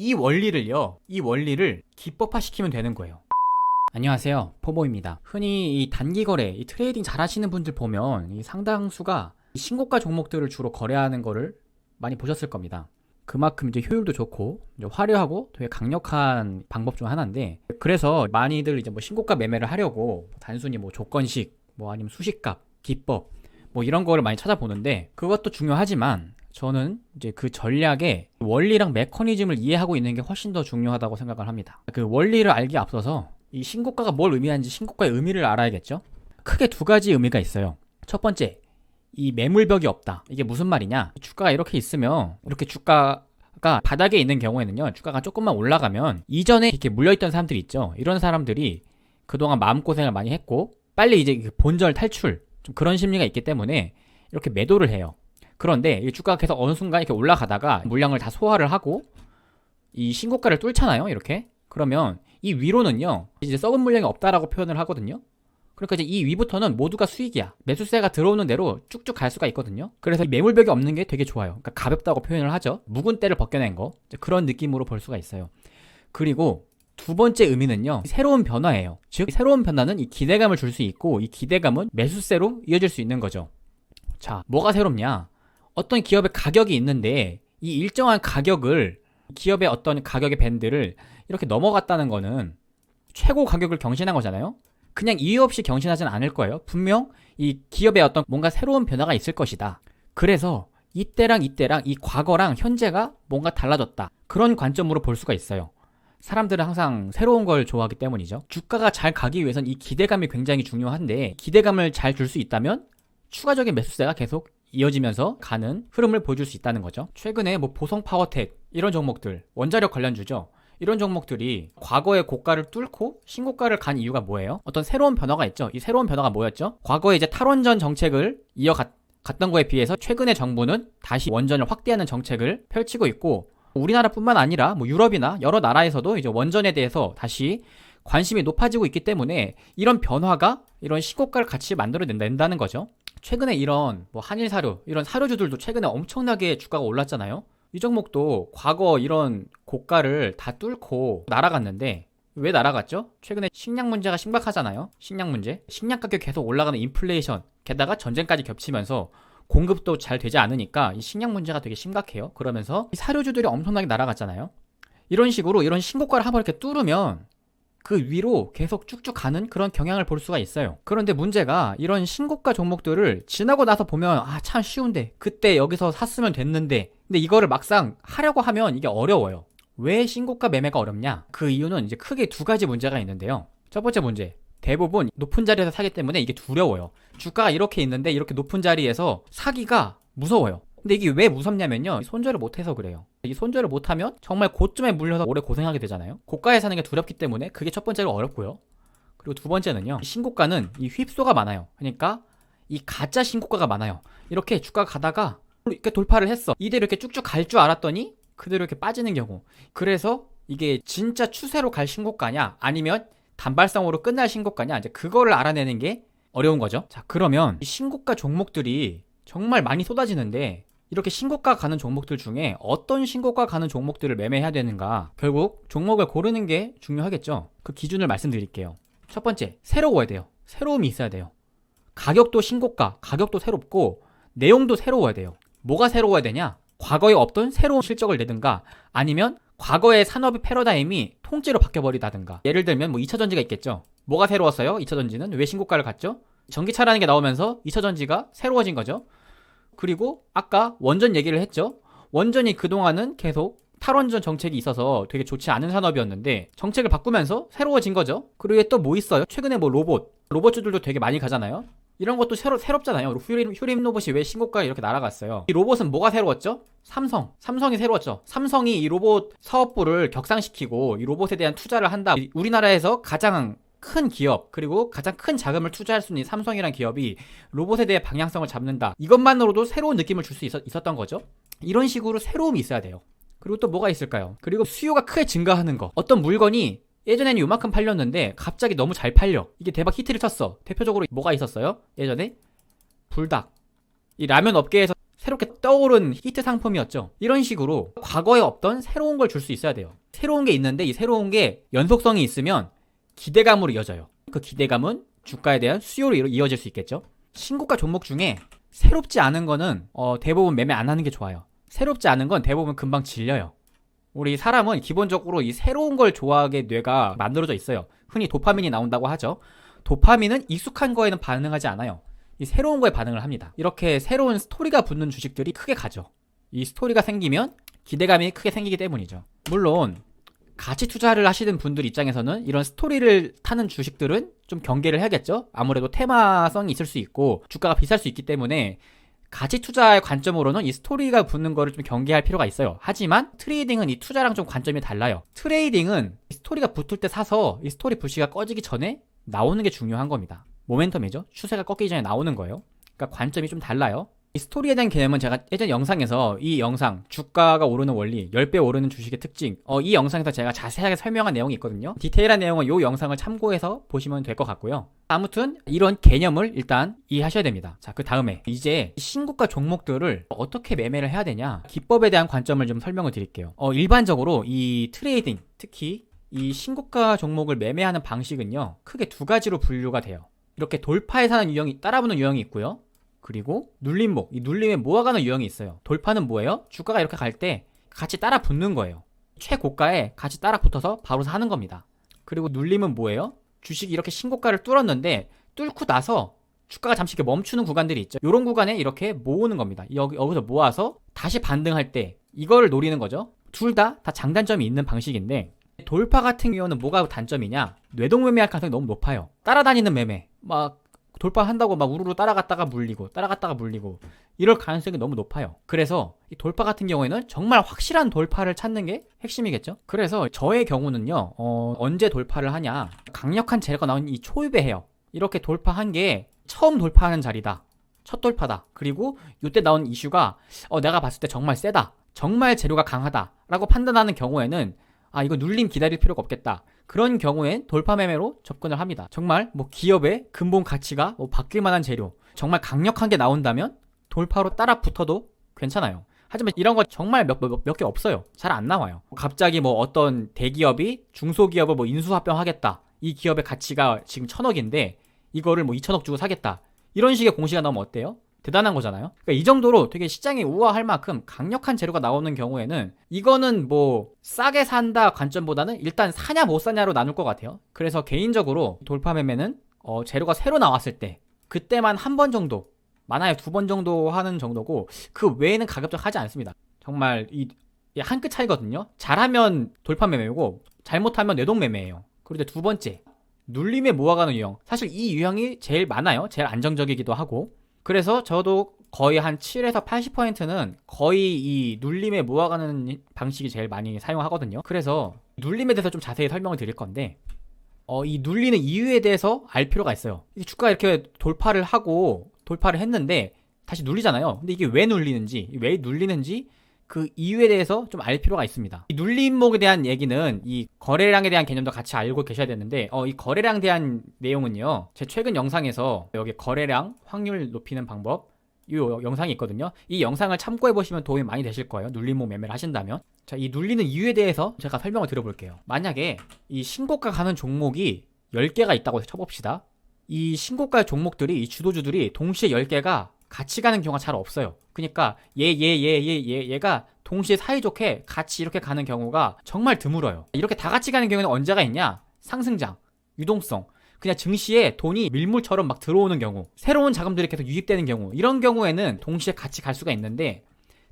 이 원리를 기법화시키면 되는 거예요. 안녕하세요, 포모입니다. 흔히 이 단기 거래, 이 트레이딩 잘 하시는 분들 보면 이 상당수가 신고가 종목들을 주로 거래하는 거를 많이 보셨을 겁니다. 그만큼 이제 효율도 좋고 이제 화려하고 되게 강력한 방법 중 하나인데, 그래서 많이들 이제 뭐 신고가 매매를 하려고 단순히 뭐 조건식, 뭐 아니면 수식값, 기법 뭐 이런 거를 많이 찾아보는데, 그것도 중요하지만 저는 이제 그 전략의 원리랑 메커니즘을 이해하고 있는 게 훨씬 더 중요하다고 생각을 합니다. 그 원리를 알기에 앞서서 이 신고가가 뭘 의미하는지 신고가의 의미를 알아야겠죠. 크게 두 가지 의미가 있어요. 첫 번째, 이 매물벽이 없다. 이게 무슨 말이냐? 주가가 이렇게 있으면, 이렇게 주가가 바닥에 있는 경우에는요, 주가가 조금만 올라가면 이전에 이렇게 물려있던 사람들이 있죠. 이런 사람들이 그동안 마음고생을 많이 했고 빨리 이제 본절 탈출, 좀 그런 심리가 있기 때문에 이렇게 매도를 해요. 그런데 이 주가가 계속 어느 순간 이렇게 올라가다가 물량을 다 소화를 하고 이 신고가를 뚫잖아요, 이렇게. 그러면 이 위로는요, 이제 썩은 물량이 없다라고 표현을 하거든요. 그러니까 이제 이 위부터는 모두가 수익이야. 매수세가 들어오는 대로 쭉쭉 갈 수가 있거든요. 그래서 이 매물벽이 없는 게 되게 좋아요. 그러니까 가볍다고 표현을 하죠. 묵은 때를 벗겨낸 거, 그런 느낌으로 볼 수가 있어요. 그리고 두 번째 의미는요, 새로운 변화예요. 즉 새로운 변화는 이 기대감을 줄 수 있고, 이 기대감은 매수세로 이어질 수 있는 거죠. 자, 뭐가 새롭냐? 어떤 기업의 가격이 있는데 이 일정한 가격을, 기업의 어떤 가격의 밴드를 이렇게 넘어갔다는 거는 최고 가격을 경신한 거잖아요. 그냥 이유 없이 경신하진 않을 거예요. 분명 이 기업의 어떤 뭔가 새로운 변화가 있을 것이다. 그래서 이때랑 이 과거랑 현재가 뭔가 달라졌다. 그런 관점으로 볼 수가 있어요. 사람들은 항상 새로운 걸 좋아하기 때문이죠. 주가가 잘 가기 위해선 이 기대감이 굉장히 중요한데, 기대감을 잘 줄 수 있다면 추가적인 매수세가 계속 이어지면서 가는 흐름을 보여줄 수 있다는 거죠. 최근에 뭐 보성 파워텍 이런 종목들, 원자력 관련주죠. 이런 종목들이 과거의 고가를 뚫고 신고가를 간 이유가 뭐예요? 어떤 새로운 변화가 있죠. 이 새로운 변화가 뭐였죠? 과거에 이제 탈원전 정책을 이어갔던 거에 비해서 최근에 정부는 다시 원전을 확대하는 정책을 펼치고 있고, 우리나라뿐만 아니라 뭐 유럽이나 여러 나라에서도 이제 원전에 대해서 다시 관심이 높아지고 있기 때문에 이런 변화가 이런 신고가를 같이 만들어낸다는 거죠. 최근에 이런 뭐 한일사료, 이런 사료주들도 최근에 엄청나게 주가가 올랐잖아요. 이 종목도 과거 이런 고가를 다 뚫고 날아갔는데, 왜 날아갔죠? 최근에 식량 문제가 심각하잖아요. 식량 문제, 식량 가격 계속 올라가는 인플레이션, 게다가 전쟁까지 겹치면서 공급도 잘 되지 않으니까 이 식량 문제가 되게 심각해요. 그러면서 이 사료주들이 엄청나게 날아갔잖아요. 이런 식으로 이런 신고가를 한번 이렇게 뚫으면 그 위로 계속 쭉쭉 가는 그런 경향을 볼 수가 있어요. 그런데 문제가, 이런 신고가 종목들을 지나고 나서 보면 참 쉬운데, 그때 여기서 샀으면 됐는데, 근데 이거를 막상 하려고 하면 이게 어려워요. 왜 신고가 매매가 어렵냐? 그 이유는 이제 크게 두 가지 문제가 있는데요. 첫 번째 문제, 대부분 높은 자리에서 사기 때문에 이게 두려워요. 주가가 이렇게 있는데 이렇게 높은 자리에서 사기가 무서워요. 근데 이게 왜 무섭냐면요, 손절을 못해서 그래요. 이 손절을 못하면 정말 고점에 물려서 오래 고생하게 되잖아요. 고가에 사는 게 두렵기 때문에 그게 첫 번째로 어렵고요. 그리고 두 번째는요, 신고가는 이 휩소가 많아요. 그러니까 이 가짜 신고가가 많아요. 이렇게 주가가 가다가 이렇게 돌파를 했어. 이대로 이렇게 쭉쭉 갈 줄 알았더니 그대로 이렇게 빠지는 경우. 그래서 이게 진짜 추세로 갈 신고가냐, 아니면 단발성으로 끝날 신고가냐, 이제 그거를 알아내는 게 어려운 거죠. 자, 그러면 이 신고가 종목들이 정말 많이 쏟아지는데, 이렇게 신고가 가는 종목들 중에 어떤 신고가 가는 종목들을 매매해야 되는가? 결국 종목을 고르는 게 중요하겠죠. 그 기준을 말씀드릴게요. 첫 번째, 새로워야 돼요. 새로움이 있어야 돼요. 가격도 신고가, 가격도 새롭고 내용도 새로워야 돼요. 뭐가 새로워야 되냐? 과거에 없던 새로운 실적을 내든가, 아니면 과거의 산업의 패러다임이 통째로 바뀌어버리다든가. 예를 들면 뭐 2차전지가 있겠죠. 뭐가 새로웠어요? 2차전지는 왜 신고가를 갔죠? 전기차라는 게 나오면서 2차전지가 새로워진 거죠. 그리고 아까 원전 얘기를 했죠. 원전이 그동안은 계속 탈원전 정책이 있어서 되게 좋지 않은 산업이었는데 정책을 바꾸면서 새로워진 거죠. 그리고 또 뭐 있어요? 최근에 뭐 로봇주들도 되게 많이 가잖아요. 이런 것도 새롭잖아요. 휴림 로봇이 왜 신고가에 이렇게 날아갔어요? 이 로봇은 뭐가 새로웠죠? 삼성이 새로웠죠. 삼성이 이 로봇 사업부를 격상시키고 이 로봇에 대한 투자를 한다. 우리나라에서 가장 큰 기업, 그리고 가장 큰 자금을 투자할 수 있는 삼성이란 기업이 로봇에 대해 방향성을 잡는다. 이것만으로도 새로운 느낌을 줄 수 있었던 거죠. 이런 식으로 새로움이 있어야 돼요. 그리고 또 뭐가 있을까요? 그리고 수요가 크게 증가하는 거. 어떤 물건이 예전에는 요만큼 팔렸는데 갑자기 너무 잘 팔려. 이게 대박 히트를 쳤어. 대표적으로 뭐가 있었어요? 예전에 불닭. 이 라면 업계에서 새롭게 떠오른 히트 상품이었죠. 이런 식으로 과거에 없던 새로운 걸 줄 수 있어야 돼요. 새로운 게 있는데 이 새로운 게 연속성이 있으면 기대감으로 이어져요. 그 기대감은 주가에 대한 수요로 이어질 수 있겠죠. 신고가 종목 중에 새롭지 않은 거는 대부분 매매 안 하는 게 좋아요. 새롭지 않은 건 대부분 금방 질려요. 우리 사람은 기본적으로 이 새로운 걸 좋아하게 뇌가 만들어져 있어요. 흔히 도파민이 나온다고 하죠. 도파민은 익숙한 거에는 반응하지 않아요. 이 새로운 거에 반응을 합니다. 이렇게 새로운 스토리가 붙는 주식들이 크게 가죠. 이 스토리가 생기면 기대감이 크게 생기기 때문이죠. 물론 가치 투자를 하시는 분들 입장에서는 이런 스토리를 타는 주식들은 좀 경계를 해야겠죠. 아무래도 테마성이 있을 수 있고 주가가 비쌀 수 있기 때문에 가치 투자의 관점으로는 이 스토리가 붙는 거를 좀 경계할 필요가 있어요. 하지만 트레이딩은 이 투자랑 좀 관점이 달라요. 트레이딩은 스토리가 붙을 때 사서 이 스토리 불씨가 꺼지기 전에 나오는 게 중요한 겁니다. 모멘텀이죠. 추세가 꺾이기 전에 나오는 거예요. 그러니까 관점이 좀 달라요. 이 스토리에 대한 개념은 제가 예전 영상에서 이 영상 주가가 오르는 원리 10배 오르는 주식의 특징 이 영상에서 제가 자세하게 설명한 내용이 있거든요. 디테일한 내용은 이 영상을 참고해서 보시면 될 것 같고요. 아무튼 이런 개념을 일단 이해하셔야 됩니다. 자, 그 다음에 이제 신고가 종목들을 어떻게 매매를 해야 되냐 기법에 대한 관점을 좀 설명을 드릴게요. 일반적으로 이 트레이딩 특히 이 신고가 종목을 매매하는 방식은요 크게 두 가지로 분류가 돼요. 이렇게 돌파에 사는 유형이 따라붙는 유형이 있고요. 그리고 눌림목, 이 눌림에 모아가는 유형이 있어요. 돌파는 뭐예요? 주가가 이렇게 갈 때 같이 따라 붙는 거예요. 최고가에 같이 따라 붙어서 바로 사는 겁니다. 그리고 눌림은 뭐예요? 주식이 이렇게 신고가를 뚫었는데 뚫고 나서 주가가 잠시 이렇게 멈추는 구간들이 있죠. 이런 구간에 이렇게 모으는 겁니다. 여기서 모아서 다시 반등할 때 이거를 노리는 거죠. 둘 다 장단점이 있는 방식인데 돌파 같은 경우는 뭐가 단점이냐? 뇌동 매매할 가능성이 너무 높아요. 따라다니는 매매, 막 돌파한다고 막 우르르 따라갔다가 물리고 이럴 가능성이 너무 높아요. 그래서 이 돌파 같은 경우에는 정말 확실한 돌파를 찾는 게 핵심이겠죠. 그래서 저의 경우는요 언제 돌파를 하냐, 강력한 재료가 나온 이 초입에 해요. 이렇게 돌파한 게 처음 돌파하는 자리다, 첫 돌파다. 그리고 이때 나온 이슈가 내가 봤을 때 정말 세다, 정말 재료가 강하다 라고 판단하는 경우에는 이거 눌림 기다릴 필요가 없겠다. 그런 경우엔 돌파 매매로 접근을 합니다. 정말 기업의 근본 가치가 바뀔 만한 재료, 정말 강력한 게 나온다면 돌파로 따라 붙어도 괜찮아요. 하지만 이런 거 정말 몇 개 없어요. 잘 안 나와요. 갑자기 어떤 대기업이 중소기업을 인수합병하겠다. 이 기업의 가치가 지금 1,000억인데 이거를 2,000억 주고 사겠다. 이런 식의 공시가 나오면 어때요? 대단한 거잖아요. 그러니까 이 정도로 되게 시장이 우아할 만큼 강력한 재료가 나오는 경우에는 이거는 싸게 산다 관점보다는 일단 사냐 못 사냐로 나눌 것 같아요. 그래서 개인적으로 돌파 매매는 재료가 새로 나왔을 때 그때만 한 번 정도, 많아야 2번 정도 하는 정도고 그 외에는 가급적 하지 않습니다. 정말 이 한 끗 차이거든요. 잘하면 돌파 매매고 잘못하면 뇌동 매매예요. 그리고 두 번째, 눌림에 모아가는 유형. 사실 이 유형이 제일 많아요. 제일 안정적이기도 하고. 그래서 저도 거의 한 7에서 80%는 거의 이 눌림에 모아가는 방식이 제일 많이 사용하거든요. 그래서 눌림에 대해서 좀 자세히 설명을 드릴 건데 이 눌리는 이유에 대해서 알 필요가 있어요. 주가가 이렇게 돌파를 했는데 다시 눌리잖아요. 근데 이게 왜 눌리는지 그 이유에 대해서 좀 알 필요가 있습니다. 이 눌림목에 대한 얘기는 이 거래량에 대한 개념도 같이 알고 계셔야 되는데 이 거래량 대한 내용은요, 제 최근 영상에서 여기 거래량 확률 높이는 방법 이 영상이 있거든요. 이 영상을 참고해 보시면 도움이 많이 되실 거예요. 눌림목 매매를 하신다면. 자, 이 눌리는 이유에 대해서 제가 설명을 드려볼게요. 만약에 이 신고가 가는 종목이 10개가 있다고 쳐봅시다. 이 신고가 종목들이, 이 주도주들이 동시에 10개가 같이 가는 경우가 잘 없어요. 그러니까 얘가 동시에 사이좋게 같이 이렇게 가는 경우가 정말 드물어요. 이렇게 다 같이 가는 경우는 언제가 있냐? 상승장, 유동성, 그냥 증시에 돈이 밀물처럼 막 들어오는 경우, 새로운 자금들이 계속 유입되는 경우, 이런 경우에는 동시에 같이 갈 수가 있는데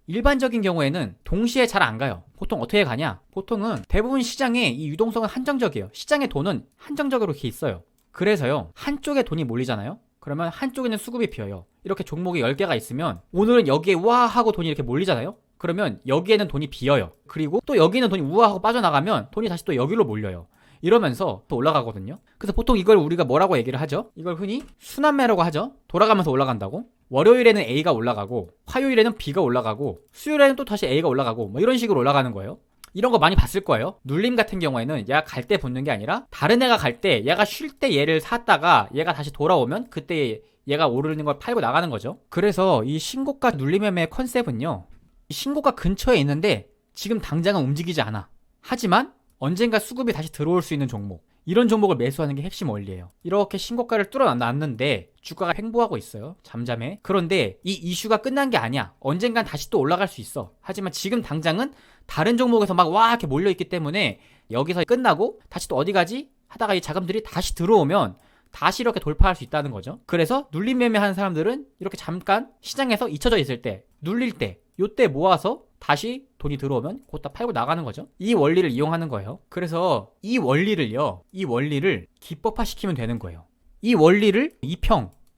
일반적인 경우에는 동시에 잘 안 가요. 보통 어떻게 가냐? 보통은 대부분 시장의 이 유동성은 한정적이에요. 시장의 돈은 한정적으로 이렇게 있어요. 그래서요, 한쪽에 돈이 몰리잖아요. 그러면 한쪽에는 수급이 비어요. 이렇게 종목이 10개가 있으면 오늘은 여기에 우와 하고 돈이 이렇게 몰리잖아요. 그러면 여기에는 돈이 비어요. 그리고 또 여기는 돈이 우와 하고 빠져나가면 돈이 다시 또 여기로 몰려요. 이러면서 또 올라가거든요. 그래서 보통 이걸 우리가 뭐라고 얘기를 하죠? 이걸 흔히 순환매라고 하죠. 돌아가면서 올라간다고. 월요일에는 A가 올라가고 화요일에는 B가 올라가고 수요일에는 또 다시 A가 올라가고 이런 식으로 올라가는 거예요. 이런 거 많이 봤을 거예요. 눌림 같은 경우에는 얘가 갈 때 붙는 게 아니라 다른 애가 갈 때, 얘가 쉴 때 얘를 샀다가 얘가 다시 돌아오면 그때 얘가 오르는 걸 팔고 나가는 거죠. 그래서 이 신고가 눌림매매 컨셉은요, 신고가 근처에 있는데 지금 당장은 움직이지 않아. 하지만 언젠가 수급이 다시 들어올 수 있는 종목, 이런 종목을 매수하는 게 핵심 원리예요. 이렇게 신고가를 뚫어놨는데 주가가 횡보하고 있어요. 잠잠해. 그런데 이 이슈가 끝난 게 아니야. 언젠간 다시 또 올라갈 수 있어. 하지만 지금 당장은 다른 종목에서 막 와 이렇게 몰려있기 때문에 여기서 끝나고 다시 또 어디 가지? 하다가 이 자금들이 다시 들어오면 다시 이렇게 돌파할 수 있다는 거죠. 그래서 눌림 매매하는 사람들은 이렇게 잠깐 시장에서 잊혀져 있을 때, 눌릴 때, 요때 모아서 다시 돈이 들어오면 곧 다 팔고 나가는 거죠. 이 원리를 이용하는 거예요. 그래서 이 원리를 기법화시키면 되는 거예요. 이 원리를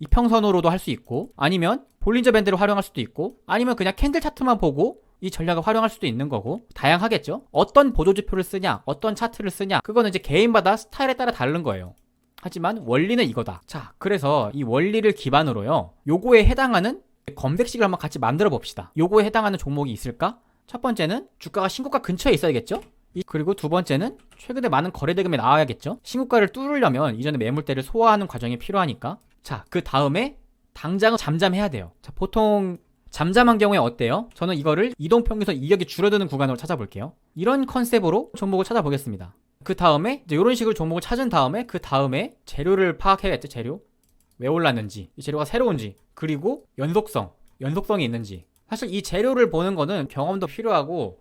이평선으로도 할 수 있고, 아니면 볼린저 밴드를 활용할 수도 있고, 아니면 그냥 캔들 차트만 보고 이 전략을 활용할 수도 있는 거고, 다양하겠죠. 어떤 보조지표를 쓰냐, 어떤 차트를 쓰냐, 그거는 이제 개인마다 스타일에 따라 다른 거예요. 하지만 원리는 이거다. 자, 그래서 이 원리를 기반으로요, 요거에 해당하는 검색식을 한번 같이 만들어 봅시다. 요거에 해당하는 종목이 있을까? 첫 번째는 주가가 신고가 근처에 있어야겠죠? 그리고 두 번째는 최근에 많은 거래대금이 나와야겠죠? 신고가를 뚫으려면 이전에 매물대를 소화하는 과정이 필요하니까. 자, 그 다음에 당장은 잠잠해야 돼요. 자, 보통 잠잠한 경우에 어때요? 저는 이거를 이동평균선 이격이 줄어드는 구간으로 찾아볼게요. 이런 컨셉으로 종목을 찾아보겠습니다. 그 다음에 이런 식으로 종목을 찾은 다음에 그 다음에 재료를 파악해야겠죠. 재료 왜 올랐는지, 이 재료가 새로운지, 그리고 연속성이 있는지. 사실 이 재료를 보는 거는 경험도 필요하고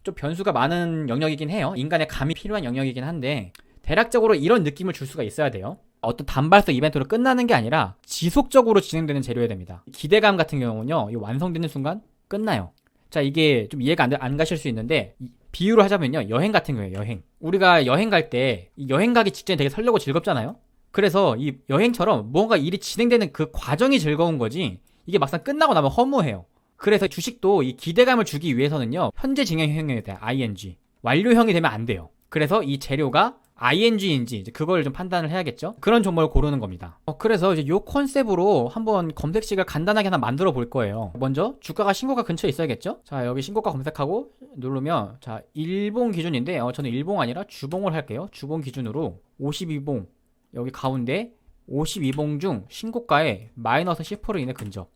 좀 변수가 많은 영역이긴 해요. 인간의 감이 필요한 영역이긴 한데, 대략적으로 이런 느낌을 줄 수가 있어야 돼요. 어떤 단발성 이벤트로 끝나는 게 아니라 지속적으로 진행되는 재료여야 됩니다. 기대감 같은 경우는요, 이 완성되는 순간 끝나요. 자, 이게 좀 이해가 안 가실 수 있는데, 비유를 하자면요, 여행 같은 거예요. 여행. 우리가 여행 갈 때 여행 가기 직전에 되게 설레고 즐겁잖아요. 그래서 이 여행처럼 뭔가 일이 진행되는 그 과정이 즐거운 거지, 이게 막상 끝나고 나면 허무해요. 그래서 주식도 이 기대감을 주기 위해서는요, 현재 진행형이 돼요. ing. 완료형이 되면 안 돼요. 그래서 이 재료가 ing인지 그걸 좀 판단을 해야겠죠. 그런 종목을 고르는 겁니다. 그래서 이제 요 컨셉으로 한번 검색식을 간단하게 하나 만들어 볼 거예요. 먼저 주가가 신고가 근처에 있어야겠죠. 자, 여기 신고가 검색하고 누르면, 자, 일봉 기준인데 저는 일봉 아니라 주봉을 할게요. 주봉 기준으로 52봉, 여기 가운데 52봉 중 신고가에 마이너스 10% 이내 근접.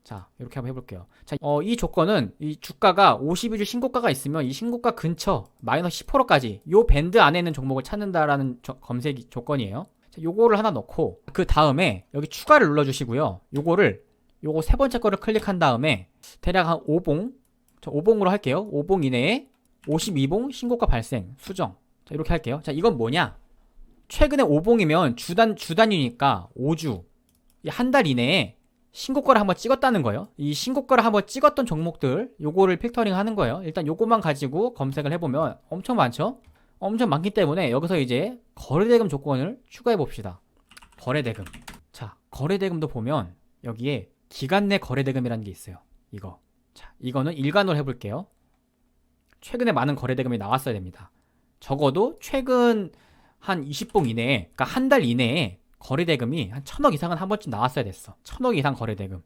자, 이렇게 한번 해볼게요. 자, 이 조건은 이 주가가 52주 신고가가 있으면 이 신고가 근처 마이너스 10%까지 요 밴드 안에 있는 종목을 찾는다라는 검색 조건이에요. 자, 요거를 하나 넣고 그 다음에 여기 추가를 눌러주시고요. 요거 세 번째 거를 클릭한 다음에 대략 한 5봉, 자, 5봉으로 할게요. 5봉 이내에 52봉 신고가 발생 수정. 자, 이렇게 할게요. 자, 이건 뭐냐? 최근에 5봉이면 주 단위니까 5주, 한 달 이내에 신고가를 한번 찍었다는 거예요. 이 신고가를 한번 찍었던 종목들, 요거를 필터링 하는 거예요. 일단 요거만 가지고 검색을 해보면 엄청 많죠? 엄청 많기 때문에 여기서 이제 거래대금 조건을 추가해 봅시다. 거래대금. 자, 거래대금도 보면 여기에 기간 내 거래대금이라는 게 있어요. 이거. 자, 이거는 일간으로 해볼게요. 최근에 많은 거래대금이 나왔어야 됩니다. 적어도 최근 한 20봉 이내에, 그러니까 한 달 이내에 거래대금이 한 1000억 이상은 한 번쯤 나왔어야 됐어. 1000억 이상 거래대금.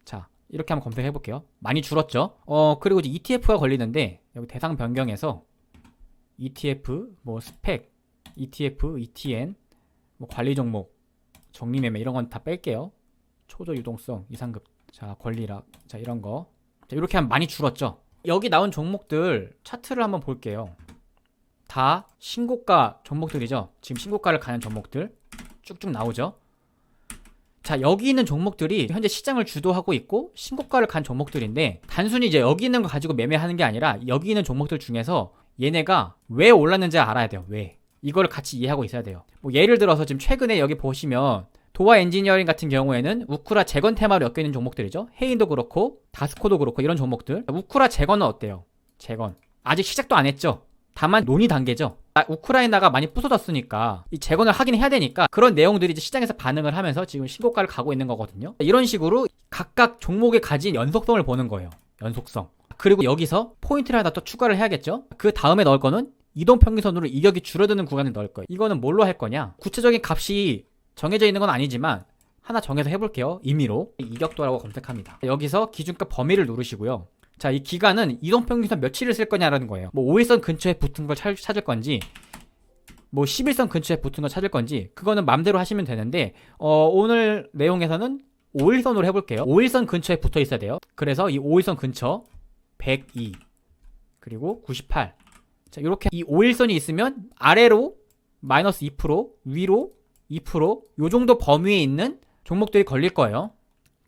자, 이렇게 한번 검색해 볼게요. 많이 줄었죠? 그리고 이제 ETF가 걸리는데, 여기 대상 변경해서 ETF, 뭐 스펙, ETF, ETN, 뭐 관리 종목, 정리매매 이런 건 다 뺄게요. 초저 유동성, 이상급, 자, 권리락, 자, 이런 거. 자, 이렇게 하면 많이 줄었죠? 여기 나온 종목들 차트를 한번 볼게요. 다 신고가 종목들이죠? 지금 신고가를 가는 종목들 쭉쭉 나오죠. 자, 여기 있는 종목들이 현재 시장을 주도하고 있고 신고가를 간 종목들인데, 단순히 이제 여기 있는 거 가지고 매매하는 게 아니라 여기 있는 종목들 중에서 얘네가 왜 올랐는지 알아야 돼요. 왜? 이걸 같이 이해하고 있어야 돼요. 뭐 예를 들어서 지금 최근에 여기 보시면 도화 엔지니어링 같은 경우에는 우쿠라 재건 테마로 엮여 있는 종목들이죠. 헤인도 그렇고 다스코도 그렇고 이런 종목들. 우쿠라 재건은 어때요? 재건 아직 시작도 안 했죠. 다만 논의 단계죠. 우크라이나가 많이 부서졌으니까 이 재건을 하긴 해야 되니까 그런 내용들이 이제 시장에서 반응을 하면서 지금 신고가를 가고 있는 거거든요. 이런 식으로 각각 종목에 가진 연속성을 보는 거예요. 연속성. 그리고 여기서 포인트를 하나 또 추가를 해야겠죠. 그 다음에 넣을 거는 이동평균선으로 이격이 줄어드는 구간을 넣을 거예요. 이거는 뭘로 할 거냐? 구체적인 값이 정해져 있는 건 아니지만 하나 정해서 해볼게요. 임의로 이격도라고 검색합니다. 여기서 기준값 범위를 누르시고요. 자, 이 기간은 이동평균선 며칠을 쓸 거냐라는 거예요. 뭐 5일선 근처에 붙은 걸 찾을 건지, 뭐 11선 근처에 붙은 거 찾을 건지 그거는 맘대로 하시면 되는데 오늘 내용에서는 5일선으로 해볼게요. 5일선 근처에 붙어 있어야 돼요. 그래서 이 5일선 근처 102 그리고 98. 자, 이렇게 이 5일선이 있으면 아래로 마이너스 2%, 위로 2%, 요 정도 범위에 있는 종목들이 걸릴 거예요.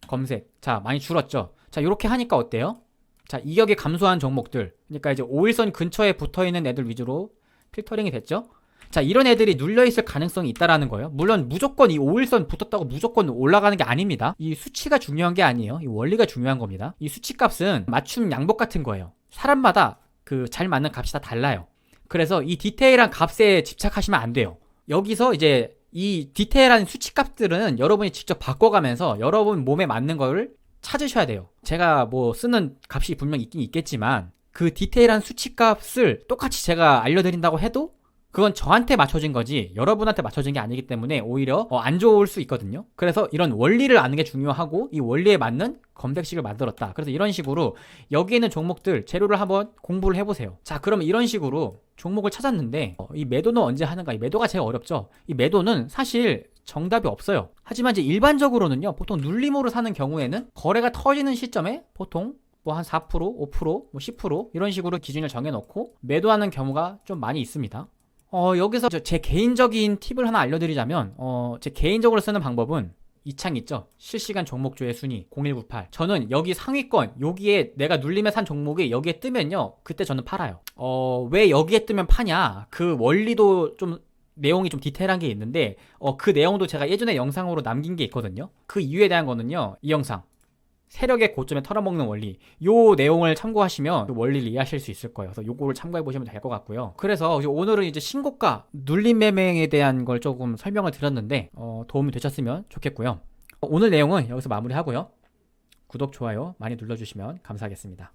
검색. 자, 많이 줄었죠. 자, 이렇게 하니까 어때요? 자, 이격이 감소한 종목들. 그러니까 이제 5일선 근처에 붙어 있는 애들 위주로 필터링이 됐죠. 자, 이런 애들이 눌려있을 가능성이 있다라는 거예요. 물론 무조건 이 5일선 붙었다고 무조건 올라가는 게 아닙니다. 이 수치가 중요한 게 아니에요. 이 원리가 중요한 겁니다. 이 수치 값은 맞춤 양복 같은 거예요. 사람마다 그 잘 맞는 값이 다 달라요. 그래서 이 디테일한 값에 집착하시면 안 돼요. 여기서 이제 이 디테일한 수치 값들은 여러분이 직접 바꿔가면서 여러분 몸에 맞는 거를 찾으셔야 돼요. 제가 뭐 쓰는 값이 분명 있긴 있겠지만 그 디테일한 수치 값을 똑같이 제가 알려드린다고 해도 그건 저한테 맞춰진 거지 여러분한테 맞춰진 게 아니기 때문에 오히려 안 좋을 수 있거든요. 그래서 이런 원리를 아는 게 중요하고 이 원리에 맞는 검색식을 만들었다. 그래서 이런 식으로 여기 있는 종목들 재료를 한번 공부를 해보세요. 자, 그러면 이런 식으로 종목을 찾았는데 이 매도는 언제 하는가? 이 매도가 제일 어렵죠. 이 매도는 사실 정답이 없어요. 하지만 이제 일반적으로는요, 보통 눌림으로 사는 경우에는 거래가 터지는 시점에 보통 뭐 한 4%, 5%, 뭐 10% 이런 식으로 기준을 정해놓고 매도하는 경우가 좀 많이 있습니다. 여기서 제 개인적인 팁을 하나 알려드리자면 제 개인적으로 쓰는 방법은 이 창 있죠? 실시간 종목조회 순위 0198. 저는 여기 상위권 여기에 내가 눌림에 산 종목이 여기에 뜨면요 그때 저는 팔아요. 왜 여기에 뜨면 파냐, 그 원리도 좀 내용이 좀 디테일한 게 있는데 그 내용도 제가 예전에 영상으로 남긴 게 있거든요. 그 이유에 대한 거는요, 이 영상 세력의 고점에 털어먹는 원리, 요 내용을 참고하시면 그 원리를 이해하실 수 있을 거예요. 그래서 요거를 참고해 보시면 될 것 같고요. 그래서 오늘은 이제 신고가 눌림 매매에 대한 걸 조금 설명을 드렸는데 도움이 되셨으면 좋겠고요. 오늘 내용은 여기서 마무리하고요. 구독, 좋아요 많이 눌러주시면 감사하겠습니다.